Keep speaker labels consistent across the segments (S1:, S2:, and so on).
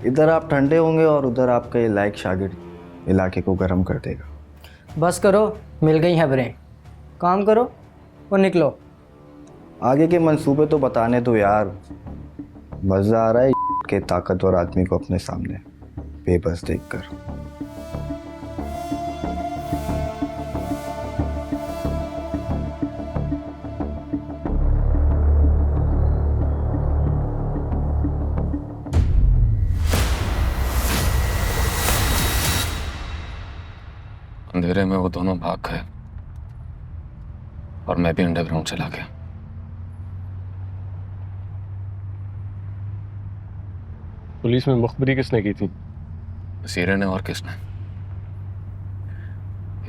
S1: इधर आप ठंडे होंगे और उधर आपका ये लायक शागिर्द इलाके को गर्म कर देगा।
S2: बस करो, मिल गई खबरें, काम करो और निकलो।
S1: आगे के मंसूबे तो बताने दो यार। मज़ा आ रहा है के ताकतवर आदमी को अपने सामने बेबस देखकर।
S3: अंधेरे में वो दोनों भाग गए और मैं भी अंडरग्राउंड चला गया।
S4: पुलिस में मुखबिरी किसने की थी?
S3: सीरे ने, और किसने।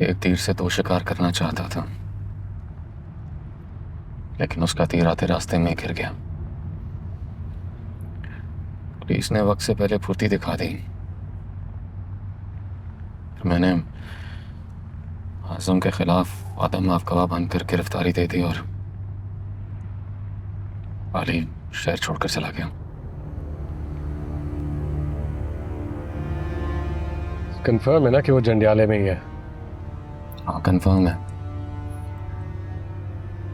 S3: एक तीर से दो शिकार करना चाहता था, लेकिन उसका तीर आते रास्ते में गिर गया। पुलिस ने वक्त से पहले फुर्ती दिखा दी। फिर मैंने आजम के खिलाफ आदम माफ गवाह बनकर गिरफ्तारी दे दी और पाली शहर छोड़कर चला गया।
S4: कंफर्म है ना कि वो जंडियाले में ही है?
S3: हाँ कंफर्म है।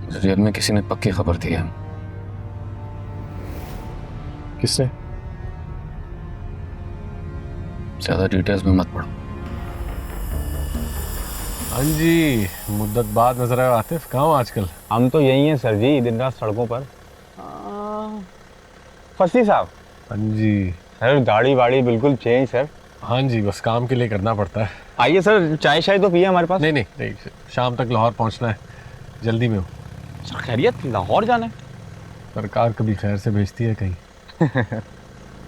S3: मुझे जेल में किसी ने पक्की खबर दी है।
S4: किसने?
S3: ज्यादा डिटेल्स में मत पढ़ो।
S4: हाँ जी, मुद्दत बाद नजर आए आतिफ, कहाँ हो आजकल?
S5: हम तो यही हैं सर जी, दिन रात सड़कों पर। फसी साहब।
S4: हाँ जी।
S5: सर दाढ़ी वाड़ी बिल्कुल चेंज सर।
S4: हाँ जी, बस काम के लिए करना पड़ता है।
S5: आइए सर, चाय शाय तो पिए हमारे पास।
S4: नहीं नहीं नहीं, शाम तक लाहौर पहुंचना है, जल्दी में हो।
S5: सर खैरियत, लाहौर जाना है?
S4: सरकार कभी खैर से भेजती है कहीं।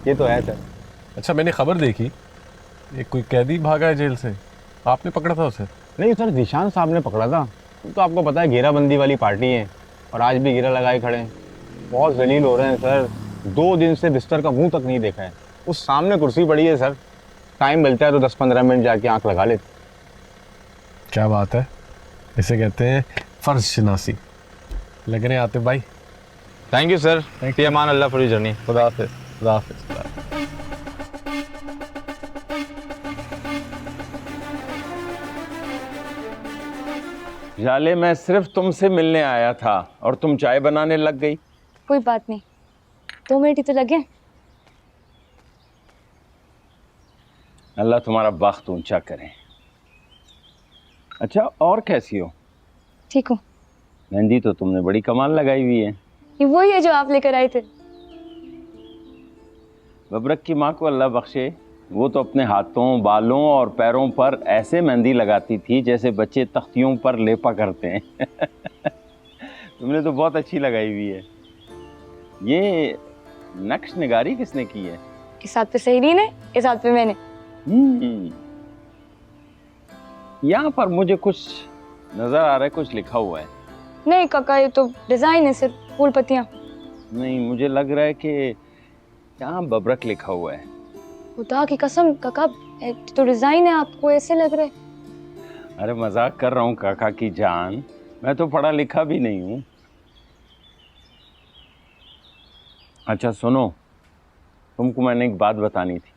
S5: ये तो है सर।
S4: अच्छा, मैंने खबर देखी, एक कोई कैदी भागा है जेल से, आपने पकड़ा था उसे?
S5: नहीं सर, जिशान साहब ने पकड़ा था। तो आपको पता है घेराबंदी वाली पार्टी है और आज भी घेरा लगाए खड़े हैं। बहुत जलील हो रहे हैं सर, 2 दिन से बिस्तर का मुंह तक नहीं देखा है। उस सामने कुर्सी पड़ी है सर, टाइम मिलता है तो 10-15 मिनट जाके आंख लगा लेते।
S4: क्या बात है, इसे कहते हैं फर्ज शनासी। लग रहे हैं आतिफ भाई।
S5: Thank you sir, fee Aman Allah for your journey.
S4: खुदा हाफिज़। खुदा हाफिज़।
S6: जाले, मैं सिर्फ तुमसे मिलने आया था और तुम चाय बनाने लग गई।
S7: कोई बात नहीं, 2 मिनट ही तो लगे।
S6: अल्लाह तुम्हारा बख्त ऊंचा करे। अच्छा, और कैसी हो?
S7: ठीक हूँ।
S6: मेहंदी तो तुमने बड़ी कमाल लगाई हुई है।
S7: ये वही है जो आप लेकर आए थे।
S6: बबरक की माँ को अल्लाह बख्शे, वो तो अपने हाथों, बालों और पैरों पर ऐसे मेहंदी लगाती थी जैसे बच्चे तख्तियों पर लेपा करते हैं। तुमने तो बहुत अच्छी लगाई हुई है। ये नक्श निगारी किसने की है?
S7: इस हाथ पे सहरीन है, इस हाथ पे मैंने।
S6: यहाँ पर मुझे कुछ नजर आ रहा है, कुछ लिखा हुआ है।
S7: नहीं काका, ये तो डिजाइन है, सिर्फ फूल पत्तियां।
S6: नहीं, मुझे लग रहा है कि यहाँ बबरक लिखा हुआ है।
S7: खुदा की कसम काका, तो डिजाइन है, आपको ऐसे लग रहा है?
S6: अरे मजाक कर रहा हूँ काका की जान, मैं तो पढ़ा लिखा भी नहीं हूँ। अच्छा सुनो, तुमको मैंने एक बात बतानी थी।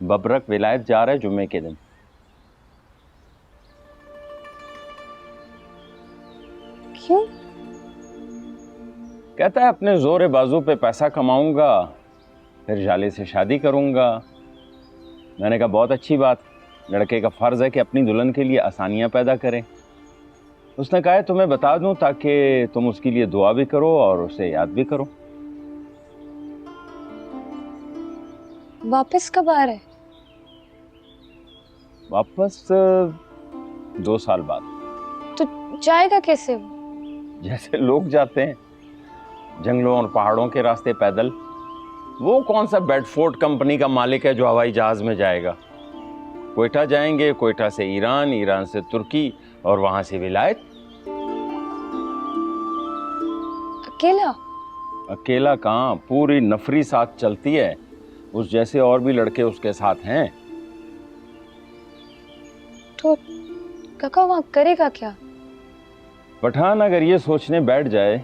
S6: बबरक विलायत जा रहा है जुम्मे के दिन।
S7: क्यों?
S6: कहता है अपने जोर बाजू पे पैसा कमाऊंगा, फिर जाले से शादी करूंगा। मैंने कहा बहुत अच्छी बात, लड़के का फर्ज है कि अपनी दुल्हन के लिए आसानियां पैदा करें। उसने कहा है तुम्हें बता दूं ताकि तुम उसके लिए दुआ भी करो और उसे याद भी करो।
S7: वापस कब आ रहा है?
S6: वापस 2 साल बाद।
S7: तो जाएगा कैसे वो?
S6: जैसे लोग जाते हैं, जंगलों और पहाड़ों के रास्ते पैदल। वो कौन सा बेडफोर्ड कंपनी का मालिक है जो हवाई जहाज में जाएगा? क्वेटा जाएंगे, क्वेटा से ईरान, ईरान से तुर्की और वहां से विलायत।
S7: अकेला?
S6: अकेला कहाँ, पूरी नफरी साथ चलती है। उस जैसे और भी लड़के उसके साथ हैं।
S7: तो काका वहां करेगा क्या?
S6: पठान अगर ये सोचने बैठ जाए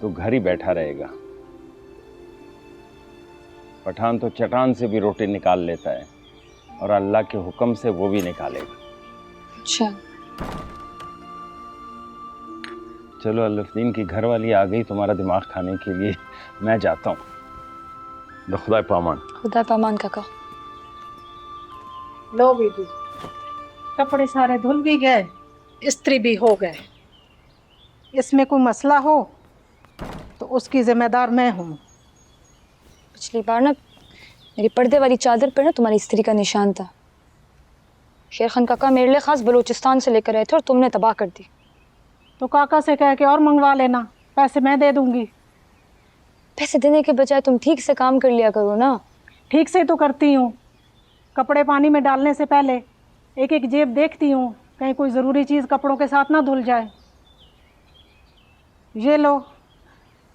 S6: तो घर ही बैठा रहेगा। पठान तो चटान से भी रोटी निकाल लेता है और अल्लाह के हुक्म से वो भी निकालेगा।
S7: अच्छा,
S6: चलो अल्लाफ्दीन की घरवाली आ गई तुम्हारा दिमाग खाने के लिए, मैं जाता हूँ। खुदा पामान।
S7: खुदा पामान काका।
S8: लो बीबी, कपड़े सारे धुल भी गए, इस्त्री भी हो गए। इसमें कोई मसला हो तो उसकी जिम्मेदार मैं हूँ।
S7: पिछली बार ना मेरी पर्दे वाली चादर पर ना तुम्हारी स्त्री का निशान था। शेर खान काका मेरे लिए खास बलूचिस्तान से लेकर आए थे और तुमने तबाह कर दी।
S8: तो काका से कह के और मंगवा लेना, पैसे मैं दे दूंगी।
S7: पैसे देने के बजाय तुम ठीक से काम कर लिया करो ना।
S8: ठीक से तो करती हूँ, कपड़े पानी में डालने से पहले एक एक जेब देखती हूँ, कहीं कोई ज़रूरी चीज़ कपड़ों के साथ ना धुल जाए। ये लो,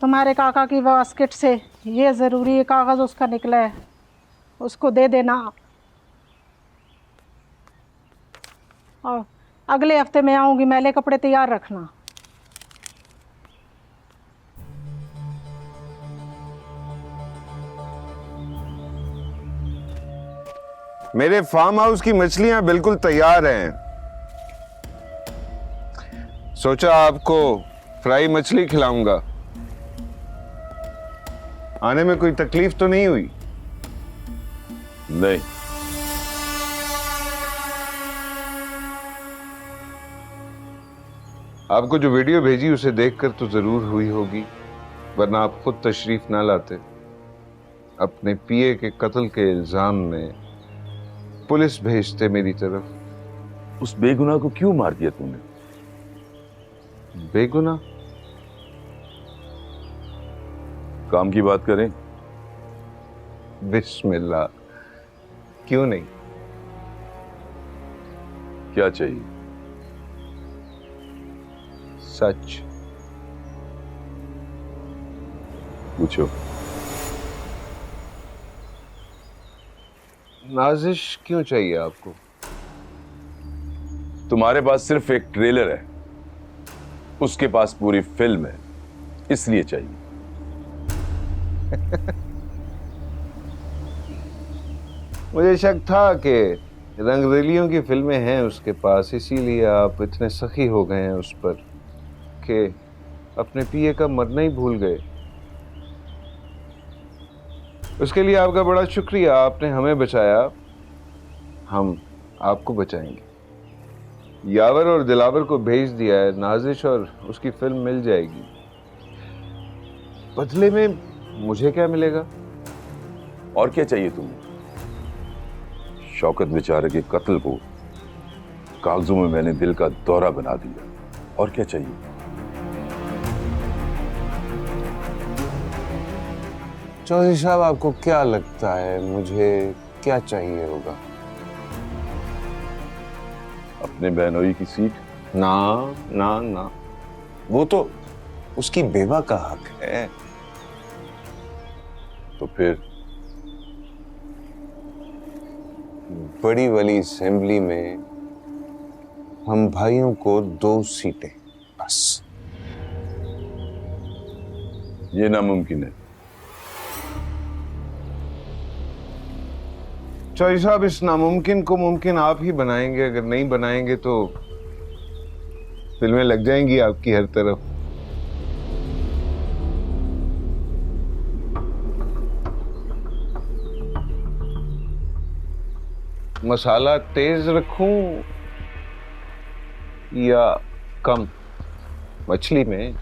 S8: तुम्हारे काका की बास्केट से ये ज़रूरी कागज़ उसका निकला है, उसको दे देना। और अगले हफ्ते मैं आऊँगी, मैले कपड़े तैयार रखना।
S9: मेरे फार्म हाउस की मछलियां बिल्कुल तैयार हैं। सोचा आपको फ्राई मछली खिलाऊंगा। आने में कोई तकलीफ तो नहीं हुई?
S10: नहीं।
S9: आपको जो वीडियो भेजी उसे देखकर तो जरूर हुई होगी, वरना आप खुद तशरीफ ना लाते। अपने पीए के कत्ल के इल्जाम में पुलिस भेजते मेरी तरफ।
S10: उस बेगुनाह को क्यों मार दिया तूने?
S9: बेगुनाह?
S10: काम की बात करें?
S9: बिस्मिल्लाह, क्यों नहीं।
S10: क्या चाहिए?
S9: सच
S10: पूछो।
S9: नाजिश क्यों चाहिए आपको?
S10: तुम्हारे पास सिर्फ एक ट्रेलर है, उसके पास पूरी फिल्म है, इसलिए चाहिए।
S9: मुझे शक था कि रंगरेलियों की फिल्में हैं उसके पास, इसीलिए आप इतने सखी हो गए हैं उस पर कि अपने पिए का मरना ही भूल गए। उसके लिए आपका बड़ा शुक्रिया, आपने हमें बचाया, हम आपको बचाएंगे। यावर और दिलावर को भेज दिया है, नाजिश और उसकी फिल्म मिल जाएगी। बदले में मुझे क्या मिलेगा?
S10: और क्या चाहिए तुम्हें? शौकत बेचारे के कत्ल को कागजों में मैंने दिल का दौरा बना दिया, और क्या चाहिए?
S9: चौधरी साहब, आपको क्या लगता है मुझे क्या चाहिए होगा?
S10: अपने बहनोई की सीट?
S9: ना ना ना, वो तो उसकी बेवा का हक है।
S10: तो फिर?
S9: बड़ी वाली असेंबली में हम भाइयों को 2 सीटें बस।
S10: ये नामुमकिन है।
S9: चौधरी साहब, इस नामुमकिन को मुमकिन आप ही बनाएंगे। अगर नहीं बनाएंगे तो फिल्में लग जाएंगी आपकी हर तरफ। मसाला तेज रखूं या कम मछली में?